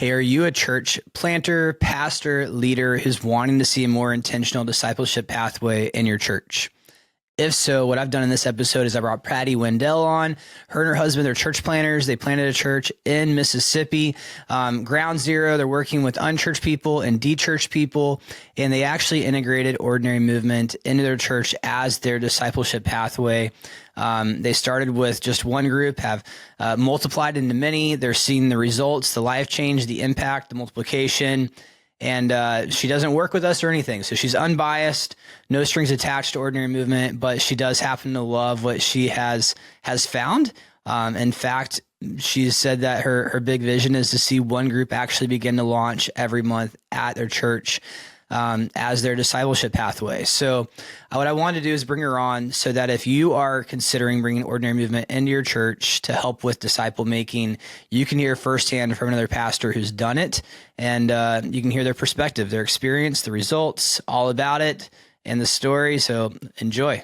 Hey, are you a church planter, pastor, leader who's wanting to see a more intentional discipleship pathway in your church? If so, what I've done in this episode is I brought Patti Wendell on. Her and her husband, they're church planters. They planted a church in Mississippi, ground zero. They're working with unchurched people and de-churched people, and they actually integrated ordinary movement into their church as their discipleship pathway. They started with just one group, have multiplied into many. They're seeing the results, the life change, the impact, the multiplication. And she doesn't work with us or anything. So she's unbiased, no strings attached to ordinary movement, but she does happen to love what she has found. In fact, she said that her big vision is to see one group actually begin to launch every month at their church as their discipleship pathway. So what I wanted to do is bring her on so that if you are considering bringing ordinary movement into your church to help with disciple making, you can hear firsthand from another pastor who's done it, and you can hear their perspective, their experience, the results, all about it, and the story. So enjoy.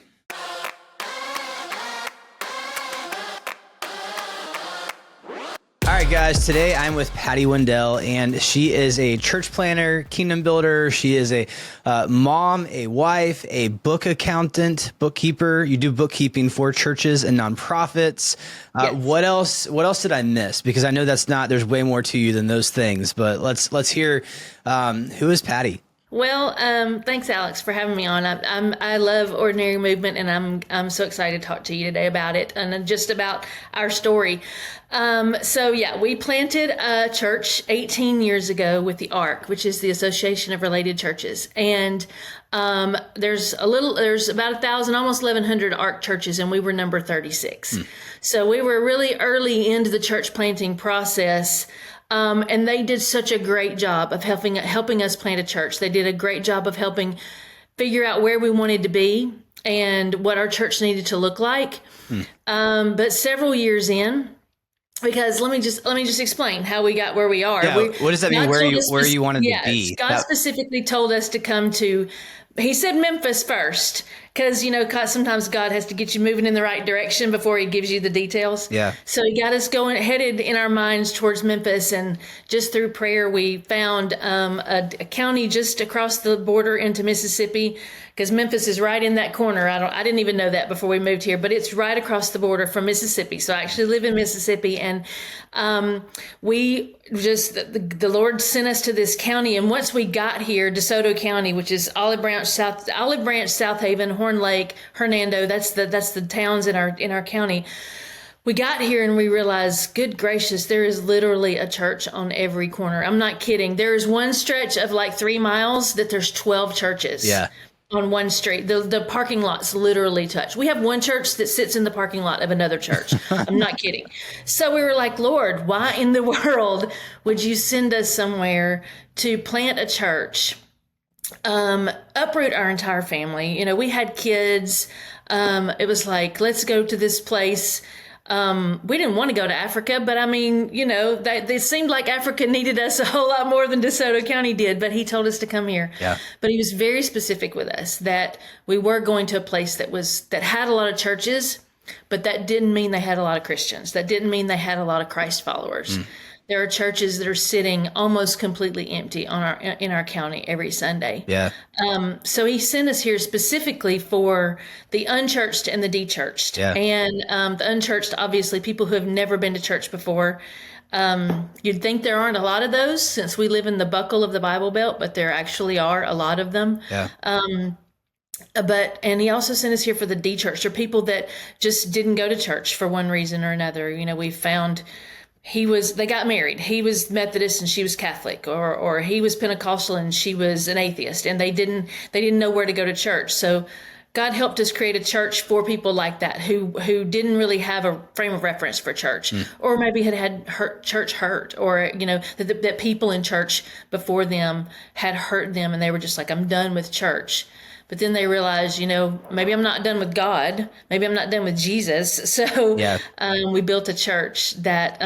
All right, guys, today I'm with Patti Wendell, and she is a church planner, kingdom builder. She is a mom, a wife, a book accountant, bookkeeper. You do bookkeeping for churches and nonprofits. Yes. What else did I miss? Because I know there's way more to you than those things, but let's hear, who is Patti? Well, thanks, Alex, for having me on. I love Ordinary Movement, and I'm so excited to talk to you today about it and just about our story. We planted a church 18 years ago with the ARC, which is the Association of Related Churches, and there's about 1,000, almost 1,100 ARC churches, and we were number 36. So we were really early into the church planting process. And they did such a great job of helping us plant a church. They did a great job of helping figure out where we wanted to be and what our church needed to look like. But several years in, because let me just explain how we got where we are. Yeah, what does that mean? Where you wanted to be? God specifically told us to come to. He said Memphis first, because, sometimes God has to get you moving in the right direction before he gives you the details. Yeah. So he got us headed in our minds towards Memphis. And just through prayer, we found a county just across the border into Mississippi, because Memphis is right in that corner. I didn't even know that before we moved here, but it's right across the border from Mississippi. So I actually live in Mississippi, and the Lord sent us to this county. And once we got here, DeSoto County, which is Olive Branch, South Haven, Horn Lake, Hernando, that's the towns in our county. We got here and we realized, good gracious, there is literally a church on every corner. I'm not kidding. There is one stretch of like 3 miles that there's 12 churches. Yeah. On one street. The parking lots literally touch. We have one church that sits in the parking lot of another church. I'm not kidding. So we were like, Lord, why in the world would you send us somewhere to plant a church, uproot our entire family? We had kids. It was like, let's go to this place. We didn't want to go to Africa, but it seemed like Africa needed us a whole lot more than DeSoto County did, but he told us to come here. Yeah. But he was very specific with us that we were going to a place that had a lot of churches, but that didn't mean they had a lot of Christians. That didn't mean they had a lot of Christ followers. There are churches that are sitting almost completely empty in our county every Sunday. Yeah. So he sent us here specifically for the unchurched and the de-churched. Yeah. And the unchurched, obviously, people who have never been to church before. You'd think there aren't a lot of those since we live in the buckle of the Bible Belt, but there actually are a lot of them. Yeah. And he also sent us here for the de-churched, or people that just didn't go to church for one reason or another. We found they got married. He was Methodist and she was Catholic, or he was Pentecostal and she was an atheist, and they didn't know where to go to church. So God helped us create a church for people like that who didn't really have a frame of reference for church, or maybe had church hurt, or that people in church before them had hurt them, and they were just like, I'm done with church. But then they realized, maybe I'm not done with God. Maybe I'm not done with Jesus. So we built a church that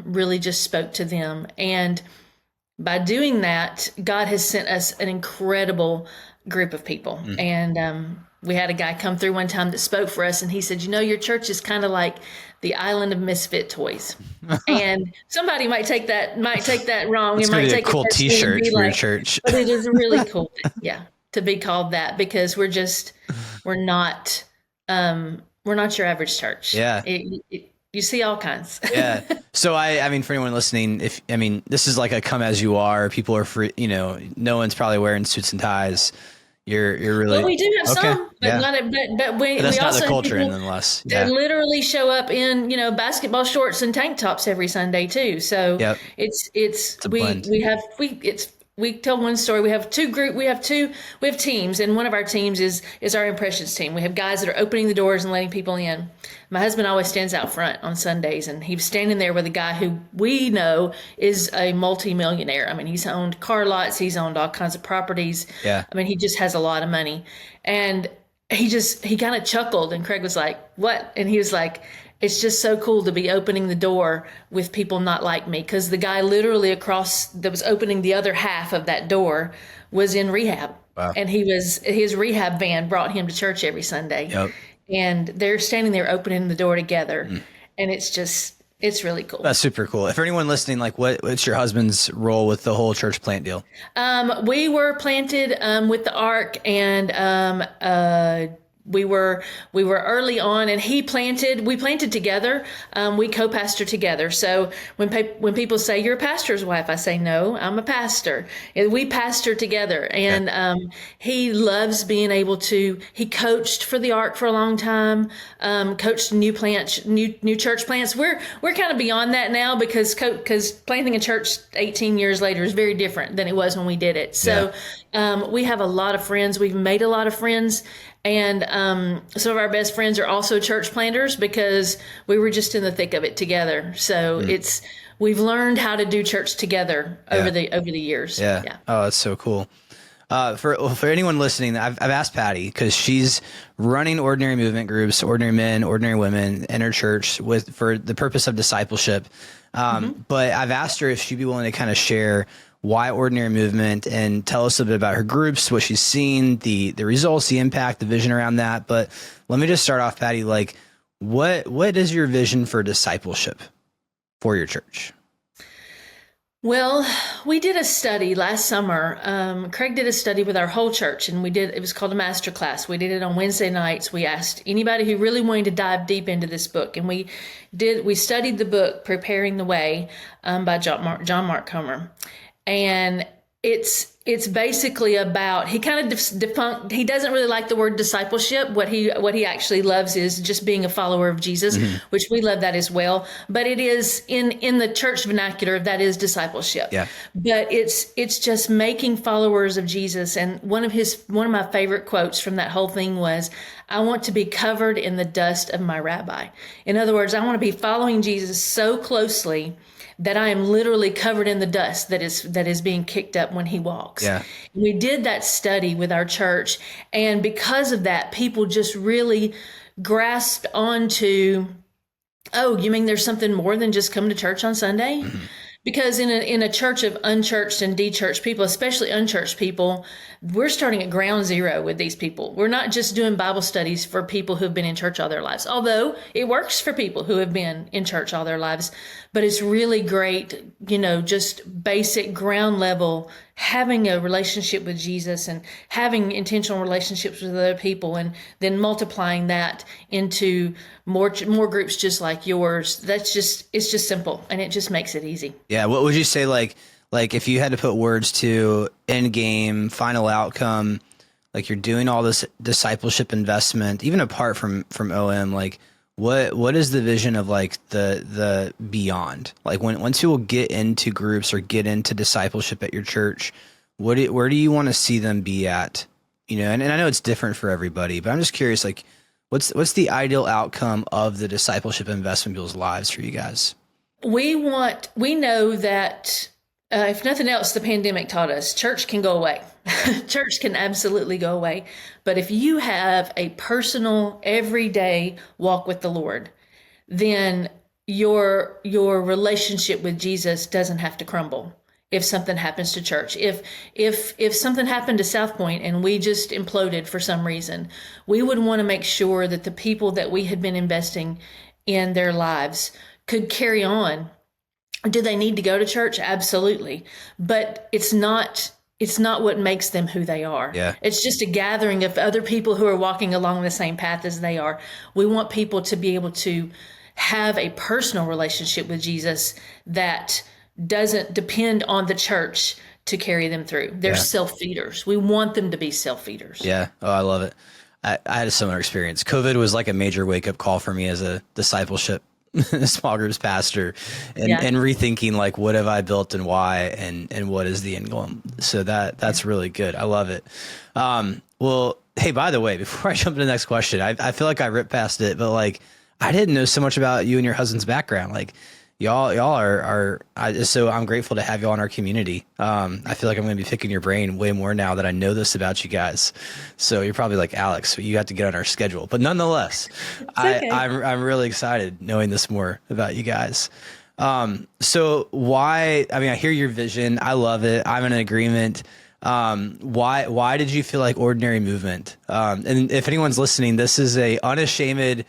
really just spoke to them. And by doing that, God has sent us an incredible group of people. And we had a guy come through one time that spoke for us, and he said, your church is kind of like the island of misfit toys. And somebody might take that wrong. It's It gonna might be a take cool it personally and T-shirt be for your like, church. but it is a really cool thing, to be called that, because we're not your average church. Yeah. You see all kinds. Yeah. So I mean, for anyone listening, this is like a come as you are. People are free. No one's probably wearing suits and ties. You're really. Well, we do have okay. some, but But that's we not also the have culture, people nonetheless. that literally show up in basketball shorts and tank tops every Sunday too. So Yep. it's a blend. we tell one story. We have teams, and one of our teams is our impressions team. We have guys that are opening the doors and letting people in. My husband always stands out front on Sundays, and he was standing there with a guy who we know is a multimillionaire. I mean, he's owned car lots, he's owned all kinds of properties. Yeah. I mean, he just has a lot of money. And he kind of chuckled, and Craig was like, "What?" And he was like, "It's just so cool to be opening the door with people not like me." Because the guy literally across that was opening the other half of that door was in rehab. Wow. And his rehab van brought him to church every Sunday. Yep. And they're standing there opening the door together. And it's really cool. That's super cool. For anyone listening, like what's your husband's role with the whole church plant deal? We were planted with the Ark, and we were early on, and we planted together. We co-pastor together. So when people say you're a pastor's wife, I say no, I'm a pastor. And we pastor together, and he loves being able to. He coached for the Ark for a long time. Coached new church plants. We're kind of beyond that now because planting a church 18 years later is very different than it was when we did it. So we have a lot of friends. We've made a lot of friends. And some of our best friends are also church planters because we were just in the thick of it together. So we've learned how to do church together over the years. Yeah. Oh, that's so cool. For anyone listening, I've asked Patti because she's running ordinary movement groups, ordinary men, ordinary women in her church for the purpose of discipleship. But I've asked her if she'd be willing to kind of share why ordinary movement and tell us a bit about her groups, what she's seen, the results, the impact, the vision around that. But let me just start off, Patti, like what is your vision for discipleship for your church? Well, we did a study last summer. Craig did a study with our whole church, and it was called a master class. We did it on Wednesday nights. We asked anybody who really wanted to dive deep into this book, and we studied the book, Preparing the Way, by John Mark Comer. And it's basically about, he kind of defunct. He doesn't really like the word discipleship. What he actually loves is just being a follower of Jesus, which we love that as well. But it is in the church vernacular, that is discipleship. Yeah. But it's just making followers of Jesus. And one of my favorite quotes from that whole thing was, "I want to be covered in the dust of my rabbi." In other words, I want to be following Jesus so closely that I am literally covered in the dust that is being kicked up when he walks. Yeah. We did that study with our church, and because of that, people just really grasped onto, oh, you mean there's something more than just come to church on Sunday? Because in a church of unchurched and de-churched people, especially unchurched people, we're starting at ground zero with these people. We're not just doing Bible studies for people who've been in church all their lives, although it works for people who have been in church all their lives. But it's really great, just basic ground level, having a relationship with Jesus and having intentional relationships with other people, and then multiplying that into more groups just like yours. It's just simple, and it just makes it easy. Yeah. What would you say, like if you had to put words to end game, final outcome, like you're doing all this discipleship investment, even apart from OM, like what is the vision of like the beyond? Like once you will get into groups or get into discipleship at your church, where do you want to see them be at? And I know it's different for everybody, but I'm just curious, like what's the ideal outcome of the discipleship investment in people's lives for you guys? We know that if nothing else, the pandemic taught us church can go away. Church can absolutely go away. But if you have a personal, everyday walk with the Lord, then your relationship with Jesus doesn't have to crumble. if something happens to church. If something happened to South Point and we just imploded for some reason, we would want to make sure that the people that we had been investing in their lives could carry on. Do they need to go to church? Absolutely. But it's not what makes them who they are. Yeah. It's just a gathering of other people who are walking along the same path as they are. We want people to be able to have a personal relationship with Jesus that doesn't depend on the church to carry them through. They're self-feeders. We want them to be self-feeders. Yeah. Oh, I love it. I had a similar experience. COVID was like a major wake-up call for me as a discipleship small groups pastor, and rethinking like, what have I built and why, and what is the end goal? So that's really good. I love it. Well, hey, by the way, before I jump into the next question, I feel like I ripped past it, but like, I didn't know so much about you and your husband's background. Like y'all are so I'm grateful to have y'all in our community. I feel like I'm going to be picking your brain way more now that I know this about you guys. So you're probably like, Alex, you have to get on our schedule, but nonetheless, okay. I'm really excited knowing this more about you guys. So why, I mean, I hear your vision. I love it. I'm in agreement. Why did you feel like Ordinary Movement? And if anyone's listening, this is a unashamed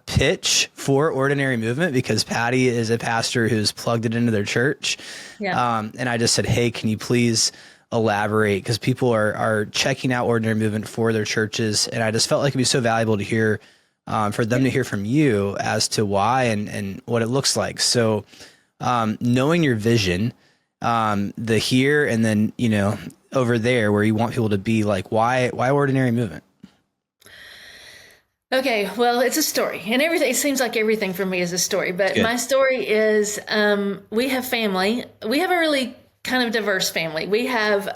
pitch for Ordinary Movement, because Patti is a pastor who's plugged it into their church. Yeah. And I just said, hey, can you please elaborate? Because people are checking out Ordinary Movement for their churches. And I just felt like it'd be so valuable to hear, for them to hear from you as to why and what it looks like. So, knowing your vision, the here and then, over there where you want people to be, like, why Ordinary Movement? Okay, well, it's a story, and everything. It seems like everything for me is a story, but my story is we have family. We have a really kind of diverse family. We have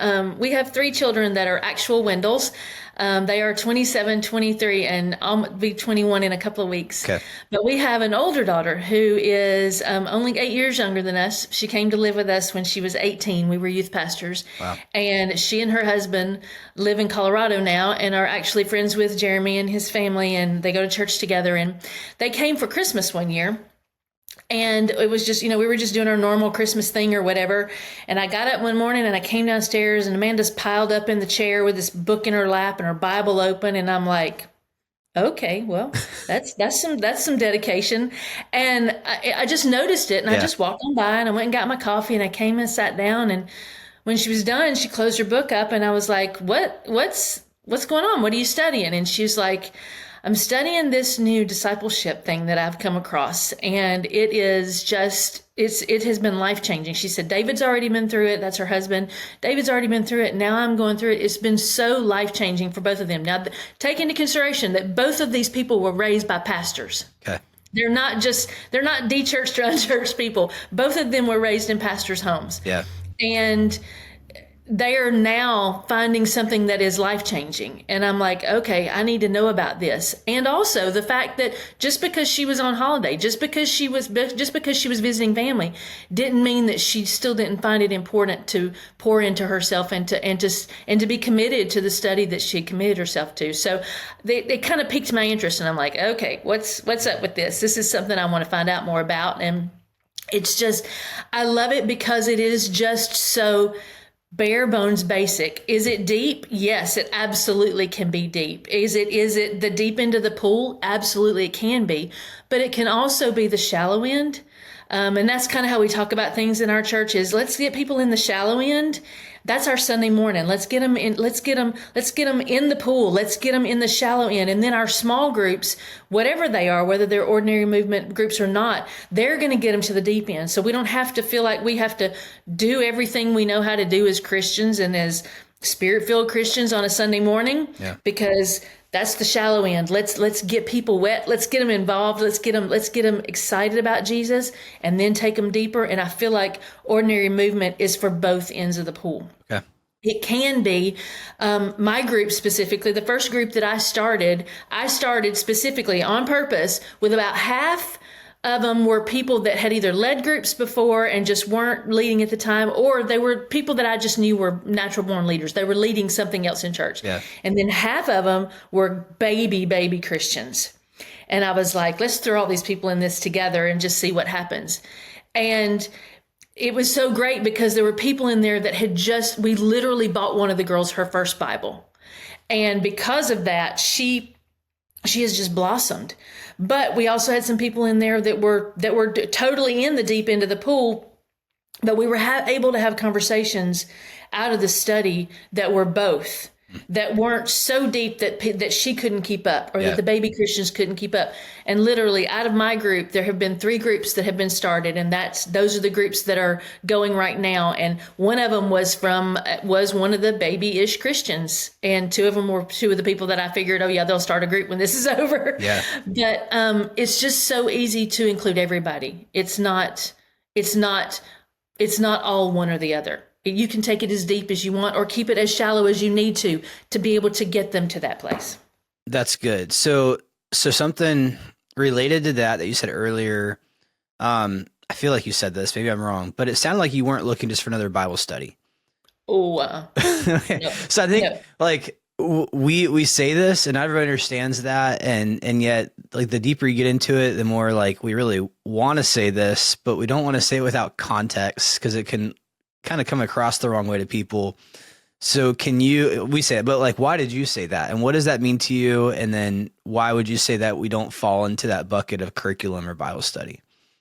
3 children that are actual Wendells. They are 27, 23, and I'll be 21 in a couple of weeks. Okay. But we have an older daughter who is only 8 years younger than us. She came to live with us when she was 18. We were youth pastors. Wow. And she and her husband live in Colorado now and are actually friends with Jeremy and his family, and they go to church together. And they came for Christmas one year. And it was just, we were just doing our normal Christmas thing or whatever. And I got up one morning and I came downstairs and Amanda's piled up in the chair with this book in her lap and her Bible open. And I'm like, okay, well, that's some dedication. And I just noticed it, and I just walked on by and I went and got my coffee and I came and sat down. And when she was done, she closed her book up and I was like, what's going on? What are you studying? And she was like, I'm studying this new discipleship thing that I've come across, and it is just, it has been life-changing. She said, David's already been through it. That's her husband. David's already been through it. Now I'm going through it. It's been so life-changing for both of them. Now, take into consideration that both of these people were raised by pastors. Okay. They're not de-churched or unchurched people. Both of them were raised in pastors' homes. Yeah. And they are now finding something that is life-changing. And I'm like, okay, I need to know about this. And also the fact that just because she was on holiday, just because she was visiting family, didn't mean that she still didn't find it important to pour into herself and to be committed to the study that she had committed herself to. So they kind of piqued my interest, and I'm like, okay, what's up with this? This is something I want to find out more about. And it's just, I love it because it is just so bare bones basic. Is it deep? Yes, it absolutely can be deep. Is it the deep end of the pool? Absolutely, it can be. But it can also be the shallow end. And that's kind of how we talk about things in our church is let's get people in the shallow end. That's our Sunday morning. Let's get them in the pool. Let's get them in the shallow end. And then our small groups, whatever they are, whether they're Ordinary Movement groups or not, they're going to get them to the deep end. So we don't have to feel like we have to do everything we know how to do as Christians and as Spirit-filled Christians on a Sunday morning, because that's the shallow end. Let's get people wet. Let's get them involved. Let's get them excited about Jesus, and then take them deeper. And I feel like Ordinary Movement is for both ends of the pool. Okay. It can be my group specifically. The first group that I started specifically on purpose with about half of them were people that had either led groups before and just weren't leading at the time, or they were people that I just knew were natural born leaders. They were leading something else in church. Yeah. And then half of them were baby Christians. And I was like, let's throw all these people in this together and just see what happens. And It was so great because there were people in there that we literally bought one of the girls her first Bible. And because of that, she has just blossomed. But we also had some people in there that were totally in the deep end of the pool, but we were able to have conversations out of the study that were both, that weren't so deep that she couldn't keep up, or that the baby Christians couldn't keep up. And literally out of my group, there have been 3 groups that have been started, and those are the groups that are going right now. And one of them was one of the baby-ish Christians, and 2 of them were 2 of the people that I figured, oh yeah, they'll start a group when this is over. Yeah. But it's just so easy to include everybody. It's not all one or the other. You can take it as deep as you want or keep it as shallow as you need to be able to get them to that place. That's good. So something related to that you said earlier, I feel like you said this, maybe I'm wrong, but it sounded like you weren't looking just for another Bible study. Okay. No. So I think like we say this and everybody understands that. And yet like the deeper you get into it, the more like we really want to say this, but we don't want to say it without context because it can kind of come across the wrong way to people. So we say it, but like, why did you say that? And what does that mean to you? And then why would you say that we don't fall into that bucket of curriculum or Bible study?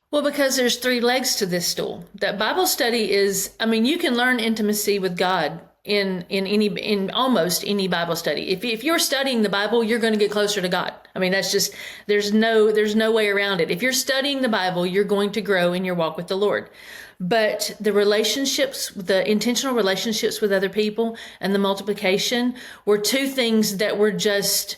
Well, because there's 3 legs to this stool. That Bible study is, you can learn intimacy with God in almost any Bible study. If you're studying the Bible, you're going to get closer to God. That's just, there's no way around it. If you're studying the Bible, you're going to grow in your walk with the Lord. But the relationships, the intentional relationships with other people and the multiplication were 2 things that were just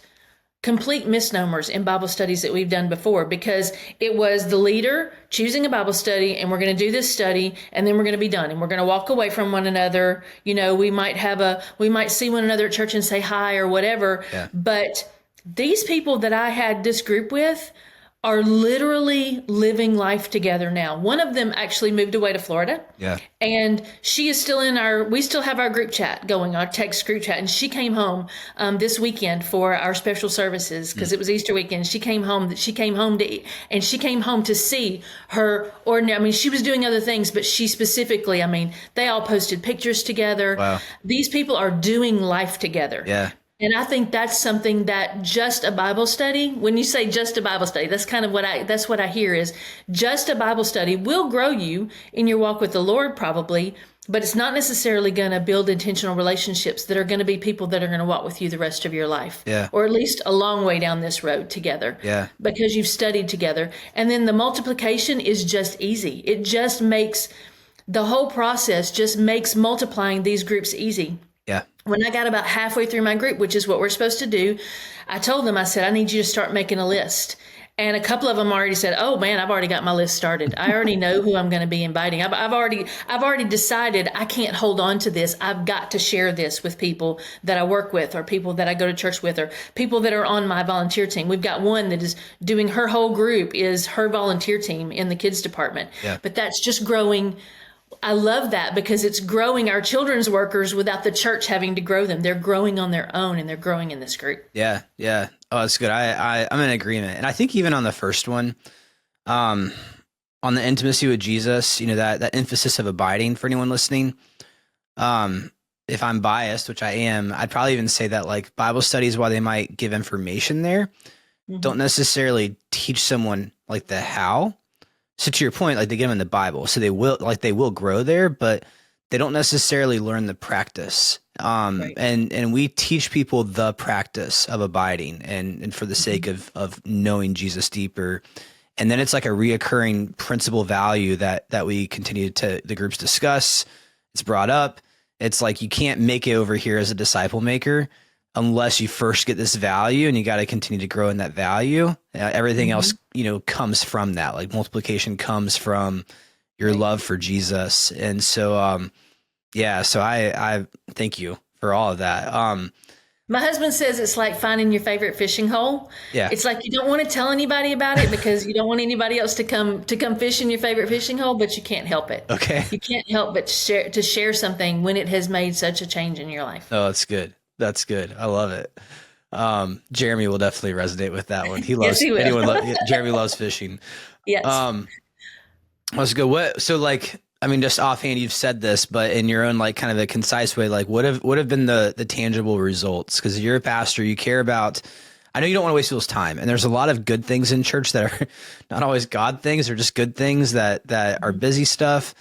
complete misnomers in Bible studies that we've done before, because it was the leader choosing a Bible study and we're going to do this study and then we're going to be done and we're going to walk away from one another. We might see one another at church and say hi or whatever. Yeah. But these people that I had this group with are literally living life together now. One of them actually moved away to Florida. Yeah. And she is still we still have our group chat going, our text group chat. And she came home this weekend for our special services because it was Easter weekend. She came home to see her ordinary. She was doing other things, but she specifically, they all posted pictures together. Wow. These people are doing life together. Yeah. And I think that's something that just a Bible study, when you say just a Bible study, that's kind of that's what I hear is just a Bible study will grow you in your walk with the Lord probably, but it's not necessarily going to build intentional relationships that are going to be people that are going to walk with you the rest of your life. Yeah. Or at least a long way down this road together. Yeah. Because you've studied together. And then the multiplication is just easy. It just makes the whole process just makes multiplying these groups easy. Yeah. When I got about halfway through my group, which is what we're supposed to do, I told them, I said, I need you to start making a list. And a couple of them already said, oh man, I've already got my list started. I already know who I'm going to be inviting. I've already decided I can't hold on to this. I've got to share this with people that I work with or people that I go to church with or people that are on my volunteer team. We've got one that is doing her whole group is her volunteer team in the kids department. Yeah. But that's just growing. I love that because it's growing our children's workers without the church having to grow them. They're growing on their own and they're growing in this group. Yeah. Yeah. Oh, that's good. I'm in agreement. And I think even on the first one, on the intimacy with Jesus, that emphasis of abiding for anyone listening. If I'm biased, which I am, I'd probably even say that like Bible studies, while they might give information there, don't necessarily teach someone like the how. So to your point, like they get them in the Bible, so they will grow there, but they don't necessarily learn the practice. Right. And we teach people the practice of abiding and for the sake of knowing Jesus deeper. And then it's like a reoccurring principal value that we continue to the groups discuss. It's brought up. It's like you can't make it over here as a disciple maker unless you first get this value, and you got to continue to grow in that value. Everything else, comes from that. Like multiplication comes from your love for Jesus. And so, so I thank you for all of that. My husband says it's like finding your favorite fishing hole. Yeah. It's like you don't want to tell anybody about it because you don't want anybody else to come fish in your favorite fishing hole, but you can't help it. Okay. You can't help but to share something when it has made such a change in your life. Oh, that's good. That's good. I love it. Jeremy will definitely resonate with that one. He loves, yes, he will. Jeremy loves fishing. Yes. Let's go. So like, I mean, just offhand, you've said this, but in your own, like, kind of a concise way, like, what have been the tangible results? Because you're a pastor, you care about, I know you don't want to waste people's time, and there's a lot of good things in church that are not always God things, or just good things that are busy stuff.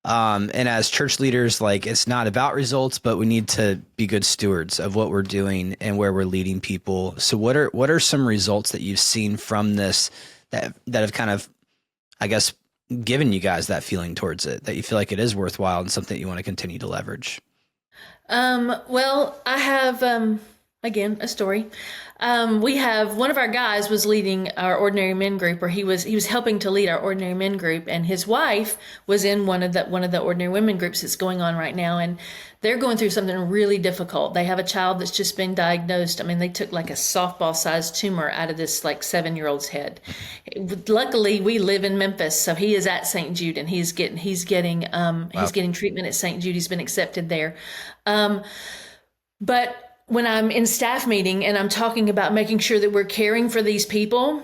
And as church leaders, like, it's not about results, but we need to be good stewards of what we're doing and where we're leading people. So what are some results that you've seen from this that have kind of, I guess, given you guys that feeling towards it, that you feel like it is worthwhile and something you want to continue to leverage? Well, I have, again, a story. We have one of our guys was leading our ordinary men group, or he was helping to lead our ordinary men group, and his wife was in one of the ordinary women groups that's going on right now, and they're going through something really difficult. They have a child that's just been diagnosed. I mean, they took like a softball-sized tumor out of this like 7-year-old's head. Luckily, we live in Memphis, so he is at St. Jude, and he's getting treatment at St. Jude. He's been accepted there, but when I'm in staff meeting and I'm talking about making sure that we're caring for these people,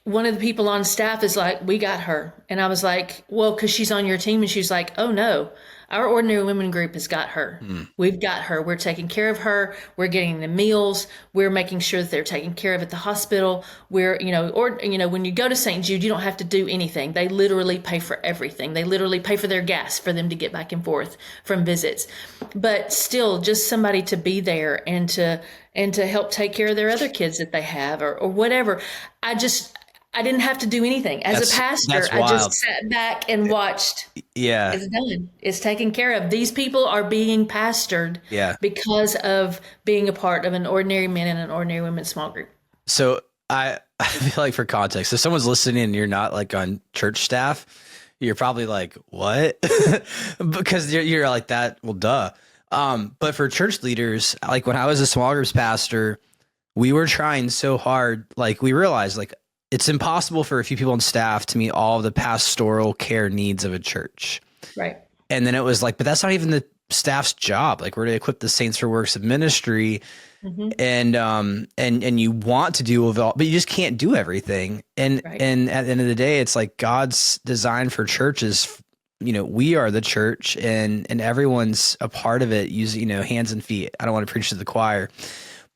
one of the people on staff is like, "We got her." And I was like, "Well, because she's on your team." And she's like, "Oh no, our ordinary women group has got her. We've got her. We're taking care of her. We're getting the meals. We're making sure that they're taken care of at the hospital. When you go to St. Jude, you don't have to do anything. They literally pay for everything. They literally pay for their gas for them to get back and forth from visits. But still, just somebody to be there and to help take care of their other kids that they have or whatever. I didn't have to do anything. As a pastor, I just sat back and watched. Yeah. It's done. It's taken care of. These people are being pastored because of being a part of an ordinary men and an ordinary women small group. So I feel like, for context, if someone's listening and you're not like on church staff, you're probably like, what? Because you're like that. Well, duh. But for church leaders, like when I was a small groups pastor, we were trying so hard. Like we realized like, it's impossible for a few people on staff to meet all of the pastoral care needs of a church. Right. And then it was like, but that's not even the staff's job. Like we're to equip the saints for works of ministry. And you want to do all, but you just can't do everything. And at the end of the day, it's like God's design for churches. We are the church and everyone's a part of it using, hands and feet. I don't want to preach to the choir.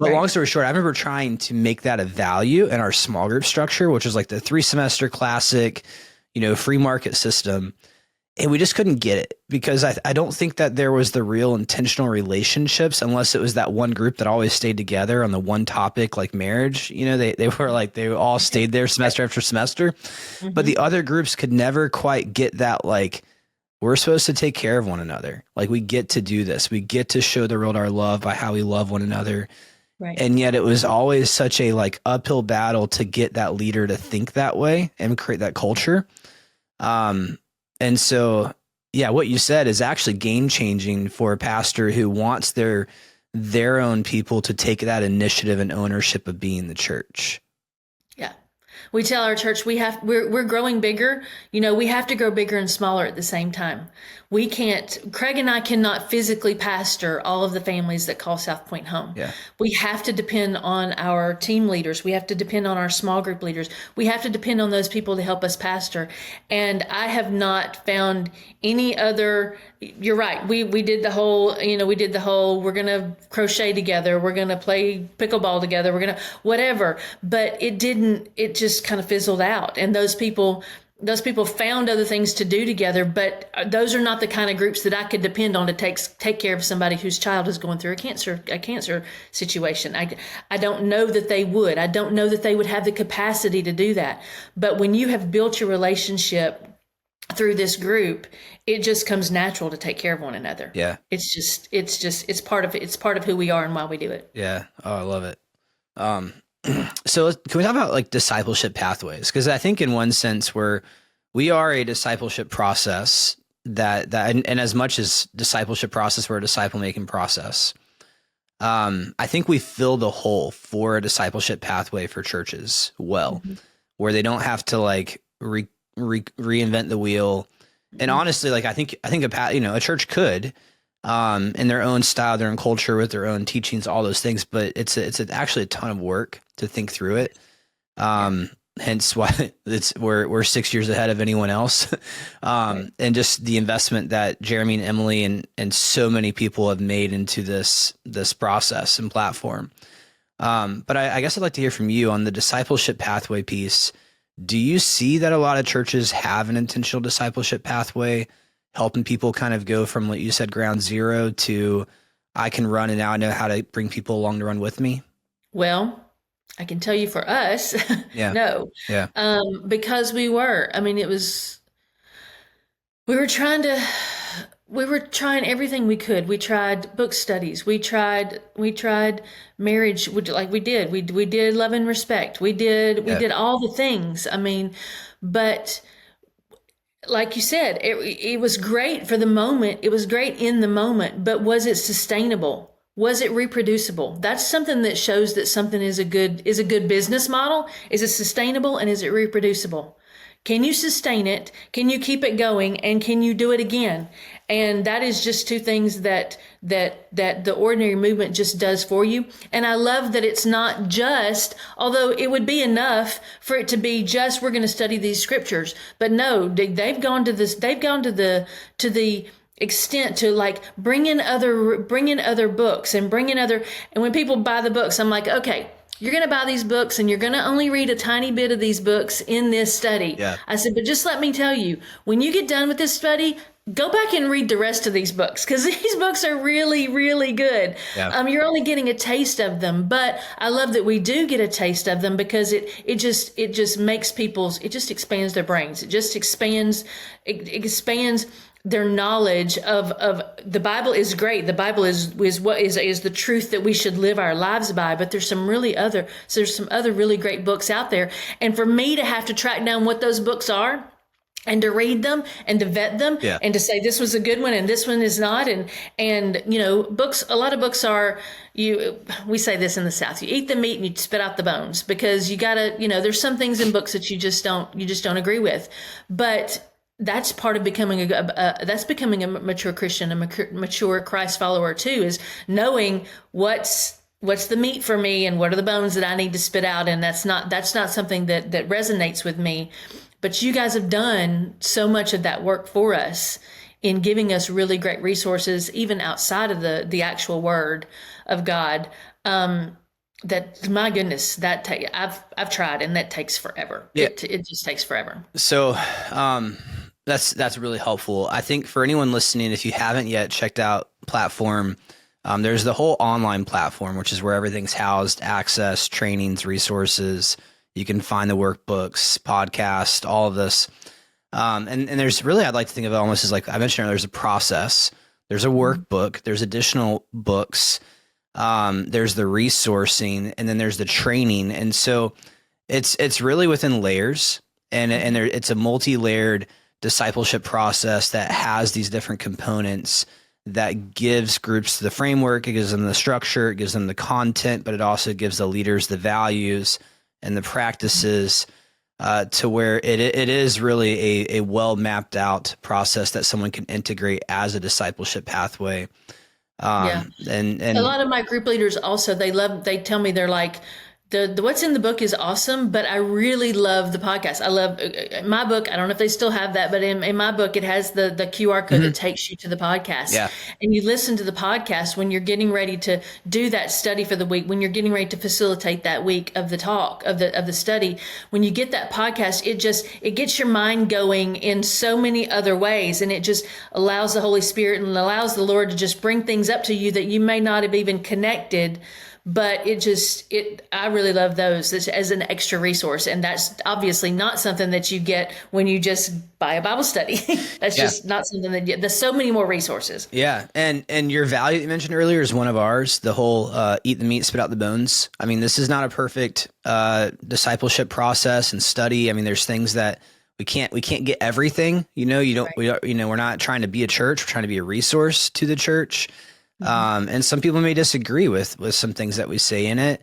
But long story short, I remember trying to make that a value in our small group structure, which was like the 3-semester classic, free market system. And we just couldn't get it because I don't think that there was the real intentional relationships unless it was that one group that always stayed together on the one topic, like marriage. They were like, they all stayed there semester after semester. But the other groups could never quite get that, like, we're supposed to take care of one another. Like we get to do this. We get to show the world our love by how we love one another. Right. And yet it was always such a like uphill battle to get that leader to think that way and create that culture. And so, what you said is actually game changing for a pastor who wants their own people to take that initiative and ownership of being the church. Yeah. We tell our church we're growing bigger. We have to grow bigger and smaller at the same time. Craig and I cannot physically pastor all of the families that call South Point home. Yeah. We have to depend on our team leaders. We have to depend on our small group leaders. We have to depend on those people to help us pastor. And I have not found any other, you're right. We did the whole, we're going to crochet together. We're going to play pickleball together. We're going to whatever, but it just kind of fizzled out. And those people found other things to do together, but those are not the kind of groups that I could depend on to take care of somebody whose child is going through a cancer situation. I don't know that they would. I don't know that they would have the capacity to do that. But when you have built your relationship through this group, it just comes natural to take care of one another. Yeah. It's part of who we are and why we do it. Yeah. Oh, I love it. So can we talk about like discipleship pathways? Because I think in one sense we are a discipleship process that and as much as discipleship process, we're a disciple making process. I think we fill the hole for a discipleship pathway for churches where they don't have to like reinvent the wheel. And honestly, like I think a church could in their own style, their own culture, with their own teachings, all those things. But it's actually a ton of work to think through it. hence why we're 6 years ahead of anyone else. And just the investment that Jeremy and Emily and so many people have made into this process and platform. But I guess I'd like to hear from you on the discipleship pathway piece. Do you see that a lot of churches have an intentional discipleship pathway, helping people kind of go from what you said, ground zero, to I can run and now I know how to bring people along to run with me? Well, I can tell you for us, Yeah. no. Yeah. Because we were, I mean, we were trying everything we could. We tried book studies. We tried marriage. We did love and respect. We did all the things. I mean, but like you said, it was great for the moment. It was great in the moment, but was it sustainable? Was it reproducible? That's something that shows that something is a good business model. Is it sustainable, and is it reproducible? Can you sustain it? Can you keep it going? And can you do it again? And that is just two things that the ordinary movement just does for you. And I love that it's not just, although it would be enough for it to be just, we're going to study these scriptures. But no, they've gone to the extent to like bring in other books and and when people buy the books, I'm like, okay, you're going to buy these books and you're going to only read a tiny bit of these books in this study. Yeah. I said, but just let me tell you, when you get done with this study, go back and read the rest of these books, because these books are really, really good. Yeah. You're only getting a taste of them, but I love that we do get a taste of them, because it just makes it just expands their brains. It just expands their knowledge of the Bible. Is great. The Bible is the truth that we should live our lives by. But there's some other really great books out there. And for me to have to track down what those books are, and to read them and to vet them, and to say this was a good one and this one is not, and books. A lot of books are we say this in the South: you eat the meat and you spit out the bones, because you gotta there's some things in books that you just don't agree with, but that's part of becoming a mature Christian, a mature Christ follower too, is knowing what's the meat for me and what are the bones that I need to spit out. And that's not something that resonates with me. But you guys have done so much of that work for us in giving us really great resources, even outside of the actual Word of God. That, my goodness, I've tried, and that takes forever. Yeah. It just takes forever. So that's really helpful. I think for anyone listening, if you haven't yet checked out platform, there's the whole online platform, which is where everything's housed: access, trainings, resources. You can find the workbooks, podcast, all of this. And there's really, I'd like to think of it almost as, like I mentioned earlier, there's a process, there's a workbook, there's additional books, there's the resourcing, and then there's the training. And so it's really within layers, and it's a multi-layered discipleship process that has these different components that gives groups the framework, it gives them the structure, it gives them the content, but it also gives the leaders the values and the practices, to where it is really a well mapped out process that someone can integrate as a discipleship pathway. And a lot of my group leaders also, they tell me, they're like, the what's in the book is awesome, but I really love the podcast. I love my book. I don't know if they still have that, but in my book, it has the QR code that takes you to the podcast. Yeah. And you listen to the podcast when you're getting ready to do that study for the week, when you're getting ready to facilitate that week of the talk, of the study. When you get that podcast, it gets your mind going in so many other ways, and it just allows the Holy Spirit and allows the Lord to just bring things up to you that you may not have even connected. But I really love those as an extra resource. And that's obviously not something that you get when you just buy a Bible study. That's just not something there's so many more resources. Yeah. And your value that you mentioned earlier is one of ours, the whole eat the meat, spit out the bones. I mean, this is not a perfect discipleship process and study. I mean, there's things that we can't get everything, we're not trying to be a church. We're trying to be a resource to the church. And some people may disagree with some things that we say in it.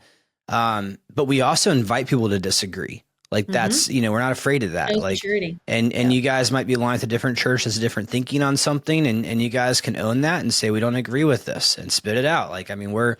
But we also invite people to disagree. Like that's, we're not afraid of that. Like, and you guys might be aligned with a different church that's different thinking on something, and you guys can own that and say, we don't agree with this, and spit it out. Like, I mean, we're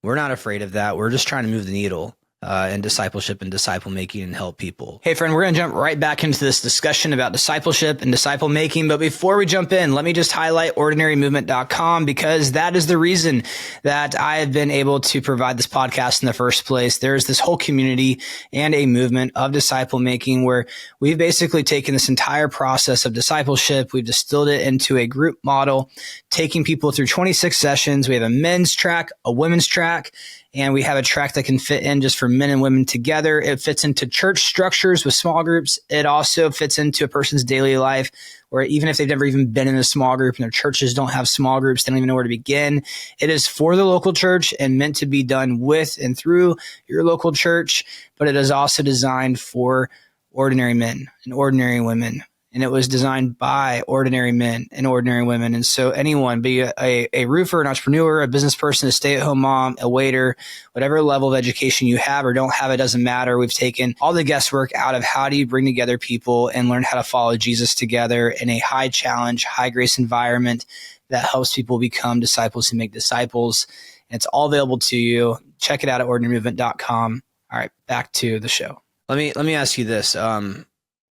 not afraid of that. We're just trying to move the needle. and discipleship and disciple making and help people. Hey friend, we're going to jump right back into this discussion about discipleship and disciple making. But before we jump in, let me just highlight ordinarymovement.com, because that is the reason that I have been able to provide this podcast in the first place. There's this whole community and a movement of disciple making where we've basically taken this entire process of discipleship. We've distilled it into a group model, taking people through 26 sessions. We have a men's track, a women's track, and we have a track that can fit in just for men and women together. It fits into church structures with small groups. It also fits into a person's daily life, where even if they've never even been in a small group and their churches don't have small groups, they don't even know where to begin. It is for the local church and meant to be done with and through your local church, but it is also designed for ordinary men and ordinary women. And it was designed by ordinary men and ordinary women. And so anyone, be a roofer, an entrepreneur, a business person, a stay-at-home mom, a waiter, whatever level of education you have or don't have, it doesn't matter. We've taken all the guesswork out of how do you bring together people and learn how to follow Jesus together in a high challenge, high grace environment that helps people become disciples who make disciples. And it's all available to you. Check it out at ordinarymovement.com. All right, back to the show. Let me ask you this.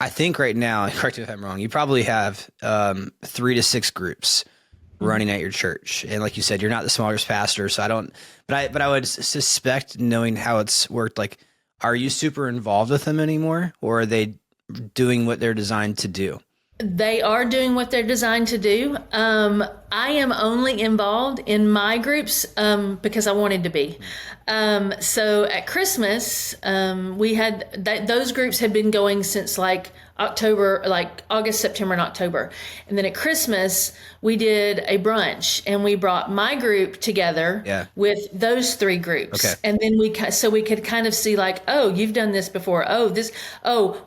I think right now, correct me if I'm wrong, you probably have 3 to 6 groups running at your church. And like you said, you're not the smallest pastor, so I don't, but I would suspect, knowing how it's worked, like, are you super involved with them anymore, or are they doing what they're designed to do? They are doing what they're designed to do. I am only involved in my groups because I wanted to be. So at Christmas, we had those groups had been going since like October, like August, September, and October. And then at Christmas, we did a brunch and we brought my group together with those 3 groups. Okay. And then we could kind of see like, oh, you've done this before. Oh,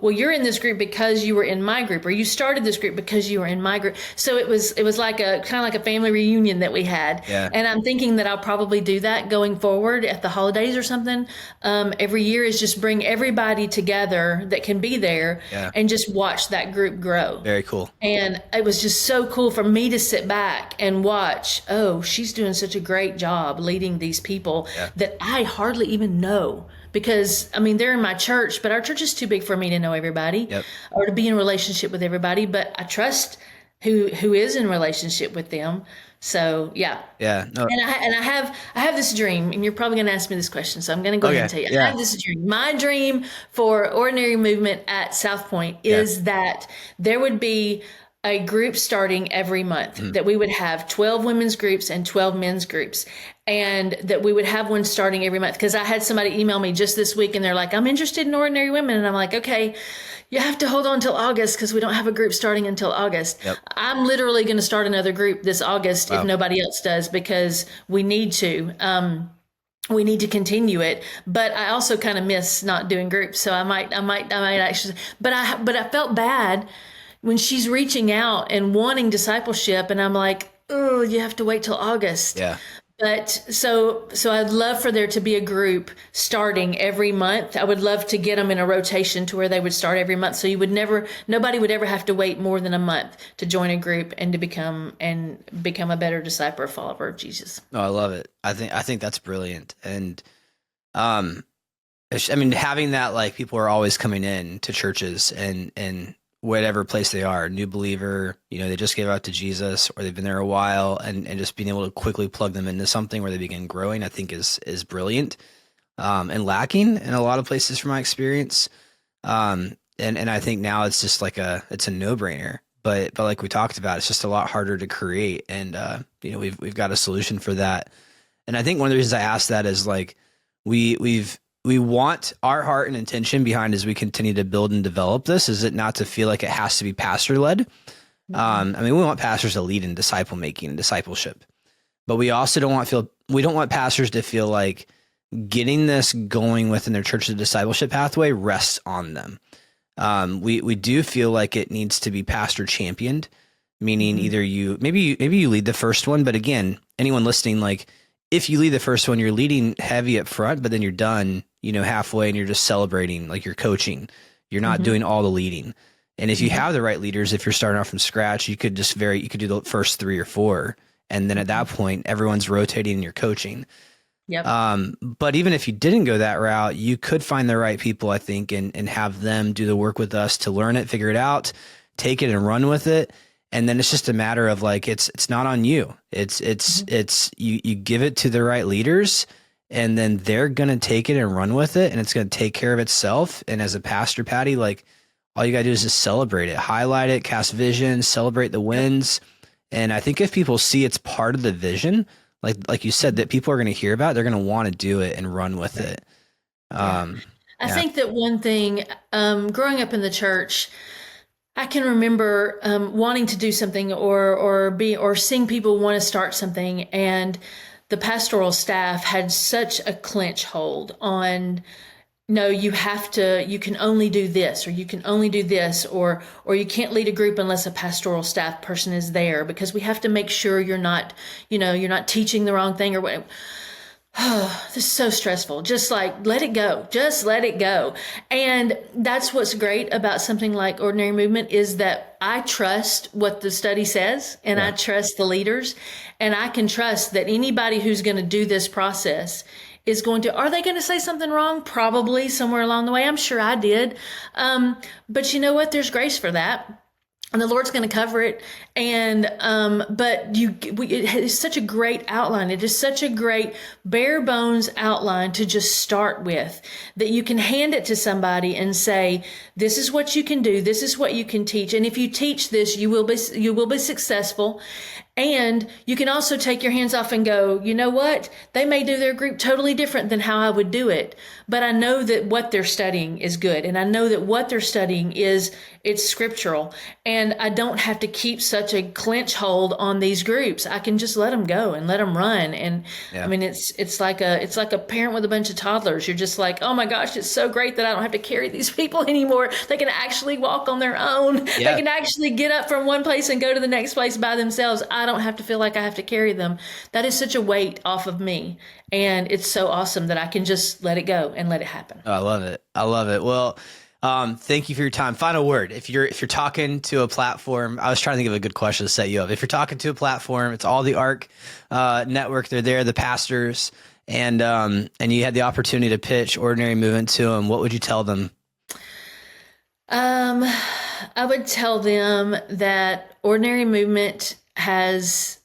well, you're in this group because you were in my group, or you started this group because you were in my group. So it was like a kind of like a family reunion that we had. Yeah. And I'm thinking that I'll probably do that going forward at the holidays or something. Every year is just bring everybody together that can be there and just watch that group grow. Very cool. And it was just so cool for me to sit back and watch, oh, she's doing such a great job leading these people that I hardly even know. Because, I mean, they're in my church, but our church is too big for me to know everybody or to be in relationship with everybody. But I trust who is in relationship with them. So, yeah. Yeah. No. And I have this dream, and you're probably going to ask me this question, so I'm going to go ahead and tell you. I have this dream. My dream for Ordinary Movement at South Point is that there would be a group starting every month, that we would have 12 women's groups and 12 men's groups, and that we would have one starting every month. Because I had somebody email me just this week and they're like, I'm interested in Ordinary Women. And I'm like, okay, you have to hold on till August because we don't have a group starting until August. Yep. I'm literally going to start another group this August if nobody else does, because we need to. We need to continue it, but I also kind of miss not doing groups. So I might actually, but I felt bad when she's reaching out and wanting discipleship, and I'm like, oh, you have to wait till August. Yeah. But so I'd love for there to be a group starting every month. I would love to get them in a rotation to where they would start every month. So nobody would ever have to wait more than a month to join a group and to become a better disciple or follower of Jesus. Oh, I love it. I think that's brilliant. And, I mean, having that, like, people are always coming in to churches and whatever place they are, new believer, they just gave out to Jesus or they've been there a while, and just being able to quickly plug them into something where they begin growing, I think is brilliant, and lacking in a lot of places from my experience. And I think now it's just like it's a no brainer, but like we talked about, it's just a lot harder to create. And, we've got a solution for that. And I think one of the reasons I asked that is like, we want our heart and intention behind as we continue to build and develop this, is it not to feel like it has to be pastor led. I mean, we want pastors to lead in disciple making and discipleship, but we also don't want pastors to feel like getting this going within their church's discipleship pathway rests on them. We do feel like it needs to be pastor championed, meaning either maybe you lead the first one, but again, anyone listening, like, if you lead the first one, you're leading heavy up front, but then you're done, halfway, and you're just celebrating, like you're coaching. You're not doing all the leading. And if you have the right leaders, if you're starting off from scratch, you could do the first 3 or 4. And then at that point, everyone's rotating and you're coaching. Yep. But even if you didn't go that route, you could find the right people, I think, and have them do the work with us to learn it, figure it out, take it and run with it. And then it's just a matter of like, it's not on you. It's you give it to the right leaders, and then they're going to take it and run with it, and it's going to take care of itself. And as a pastor, Patti, like all you got to do is just celebrate it, highlight it, cast vision, celebrate the wins. And I think if people see it's part of the vision, like you said, that people are going to hear about, they're going to want to do it and run with it. I think that one thing, growing up in the church, I can remember wanting to do something or seeing people want to start something, and the pastoral staff had such a clinch hold on, no, you can only do this, or you can only do this, or you can't lead a group unless a pastoral staff person is there, because we have to make sure you're not teaching the wrong thing or whatever. Oh, this is so stressful. Just like, let it go. Just let it go. And that's what's great about something like Ordinary Movement, is that I trust what the study says, and I trust the leaders, and I can trust that anybody who's going to do this process is going to, are they going to say something wrong? Probably somewhere along the way. I'm sure I did. But you know what? There's grace for that. And the Lord's going to cover it. And, but it is such a great outline. It is such a great bare bones outline to just start with, that you can hand it to somebody and say, this is what you can do. This is what you can teach. And if you teach this, you will be successful. And you can also take your hands off and go, you know what? They may do their group totally different than how I would do it, but I know that what they're studying is good. And I know that what they're studying it's scriptural. And I don't have to keep such a clinch hold on these groups. I can just let them go and let them run. And I mean, it's like a parent with a bunch of toddlers. You're just like, oh my gosh, it's so great that I don't have to carry these people anymore. They can actually walk on their own. Yeah. They can actually get up from one place and go to the next place by themselves. I don't have to feel like I have to carry them. That is such a weight off of me. And it's so awesome that I can just let it go and let it happen. Oh, I love it. I love it. Well, thank you for your time. Final word. If you're talking to a platform, I was trying to think of a good question to set you up. If you're talking to a platform, it's all the ARC network. They're there, the pastors, and you had the opportunity to pitch Ordinary Movement to them. What would you tell them? I would tell them that Ordinary Movement has,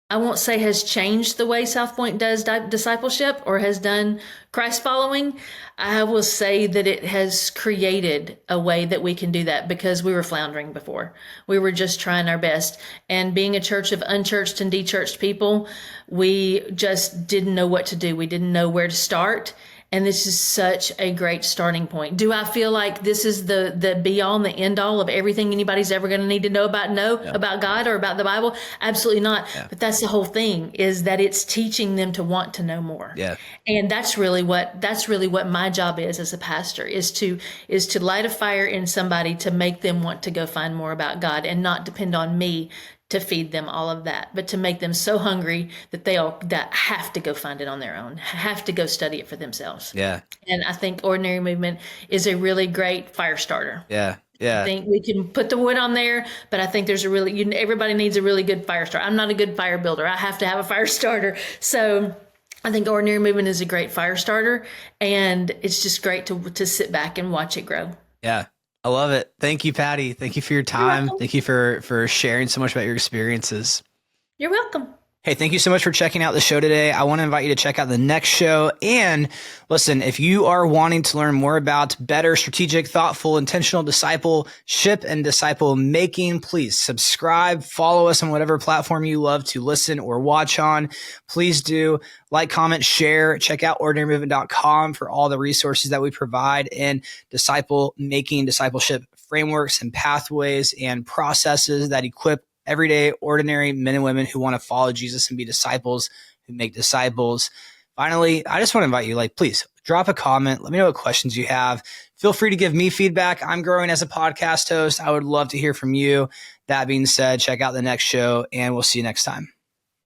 I won't say has changed the way South Point does discipleship or has done Christ following. I will say that it has created a way that we can do that, because we were floundering before. We were just trying our best. And being a church of unchurched and dechurched people, we just didn't know what to do. We didn't know where to start. And this is such a great starting point. Do I feel like this is the be all and the end all of everything anybody's ever going to need to know about God or about the Bible? Absolutely not. Yeah. But that's the whole thing, is that it's teaching them to want to know more. Yeah. And that's really what my job is as a pastor, is to light a fire in somebody to make them want to go find more about God, and not depend on me to feed them all of that, but to make them so hungry that that have to go find it on their own, have to go study it for themselves. Yeah. And I think Ordinary Movement is a really great fire starter. Yeah. Yeah. I think we can put the wood on there, but I think there's everybody needs a really good fire starter. I'm not a good fire builder. I have to have a fire starter. So I think Ordinary Movement is a great fire starter, and it's just great to sit back and watch it grow. Yeah. I love it. Thank you, Patti. Thank you for your time. Thank you for sharing so much about your experiences. You're welcome. Hey, thank you so much for checking out the show today. I want to invite you to check out the next show. And listen, if you are wanting to learn more about better, strategic, thoughtful, intentional discipleship and disciple making, please subscribe, follow us on whatever platform you love to listen or watch on. Please do like, comment, share. Check out ordinarymovement.com for all the resources that we provide in disciple making, discipleship frameworks and pathways and processes that equip everyday, ordinary men and women who want to follow Jesus and be disciples who make disciples. Finally, I just want to invite you, please drop a comment. Let me know what questions you have. Feel free to give me feedback. I'm growing as a podcast host. I would love to hear from you. That being said, check out the next show, and we'll see you next time.